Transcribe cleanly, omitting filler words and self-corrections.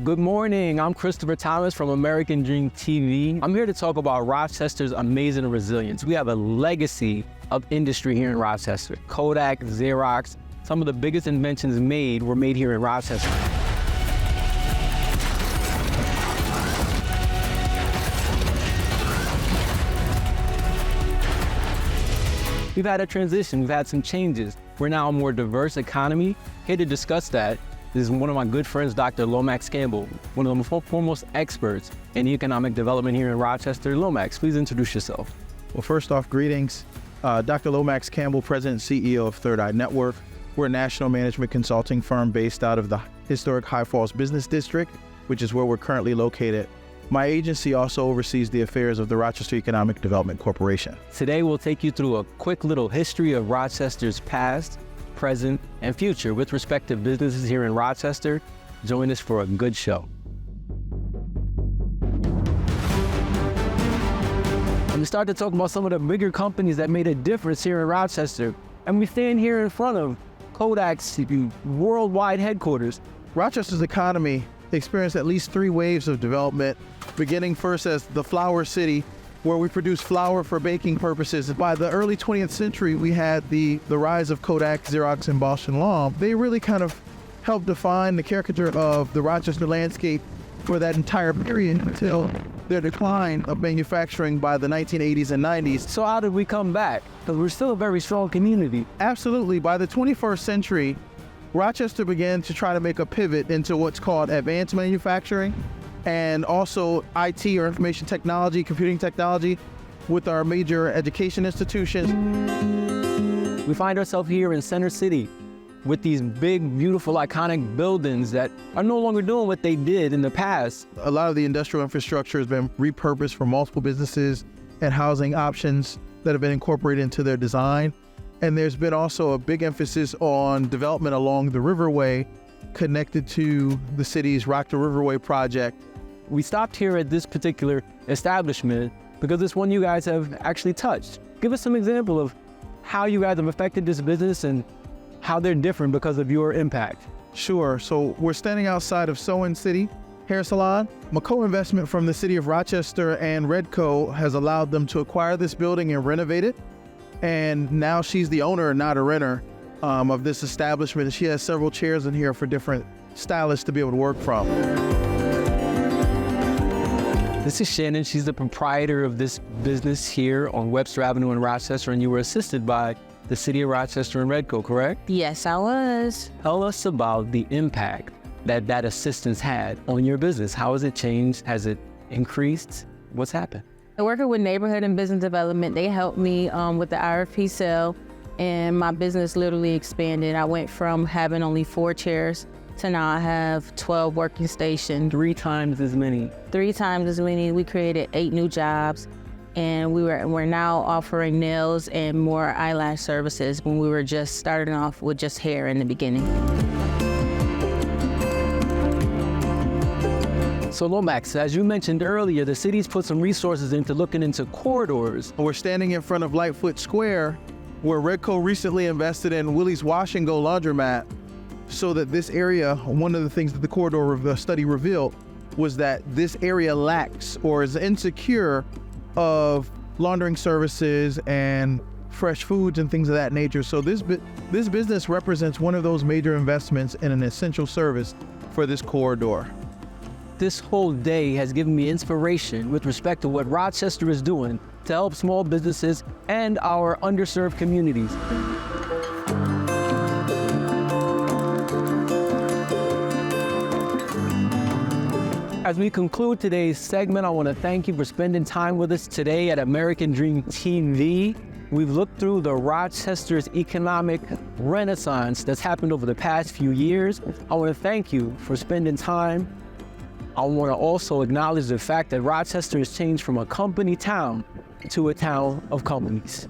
Good morning, I'm Christopher Thomas from American Dream TV. I'm here to talk about Rochester's amazing resilience. We have a legacy of industry here in Rochester. Kodak, Xerox, some of the biggest inventions were made here in Rochester. We've had a transition, we've had some changes. We're now a more diverse economy. Here to discuss that is one of my good friends, Dr. Lomax Campbell, one of the foremost experts in economic development here in Rochester. Lomax, please introduce yourself. Well, first off, greetings. Dr. Lomax Campbell, President and CEO of Third Eye Network. We're a national management consulting firm based out of the historic High Falls Business District, which is where we're currently located. My agency also oversees the affairs of the Rochester Economic Development Corporation. Today, we'll take you through a quick little history of Rochester's past, present, and future with respect to businesses here in Rochester. Join us for a good show. And we start to talk about some of the bigger companies that made a difference here in Rochester. And we stand here in front of Kodak's worldwide headquarters. Rochester's economy experienced at least 3 waves of development, beginning first as the flour city, where we produce flour for baking purposes. By the early 20th century, we had the rise of Kodak, Xerox, and Bosch and Lomb. They really kind of helped define the caricature of the Rochester landscape for that entire period until their decline of manufacturing by the 1980s and 90s. So how did we come back? Because we're still a very strong community. Absolutely. By the 21st century, Rochester began to try to make a pivot into what's called advanced manufacturing and also IT, or information technology, computing technology, with our major education institutions. We find ourselves here in Center City with these big, beautiful, iconic buildings that are no longer doing what they did in the past. A lot of the industrial infrastructure has been repurposed for multiple businesses and housing options that have been incorporated into their design. And there's been also a big emphasis on development along the Riverway connected to the city's Rock the Riverway project. We stopped here at this particular establishment because it's one you guys have actually touched. Give us some example of how you guys have affected this business and how they're different because of your impact. Sure, so we're standing outside of Soin City Hair Salon. A co-investment from the city of Rochester and Redco has allowed them to acquire this building and renovate it. And now she's the owner, not a renter, of this establishment. She has several chairs in here for different stylists to be able to work from. This is Shannon. She's the proprietor of this business here on Webster Avenue in Rochester, and you were assisted by the city of Rochester and Redco, correct? Yes, I was. Tell us about the impact that assistance had on your business. How has it changed? Has it increased? What's happened? Working with neighborhood and business development, they helped me with the RFP sale, and my business literally expanded. I went from having only 4 chairs to now I have 12 working stations. 3 times as many. 3 times as many. We created 8 new jobs, and we're now offering nails and more eyelash services when we were just starting off with just hair in the beginning. So Lomax, as you mentioned earlier, the city's put some resources into looking into corridors. We're standing in front of Lightfoot Square, where Redco recently invested in Willie's Wash and Go laundromat, so that this area, one of the things that the corridor study revealed was that this area lacks or is insecure of laundering services and fresh foods and things of that nature. So this business represents one of those major investments in an essential service for this corridor. This whole day has given me inspiration with respect to what Rochester is doing to help small businesses and our underserved communities. As we conclude today's segment, I want to thank you for spending time with us today at American Dream TV. We've looked through the Rochester's economic renaissance that's happened over the past few years. I want to thank you for spending time. I want to also acknowledge the fact that Rochester has changed from a company town to a town of companies.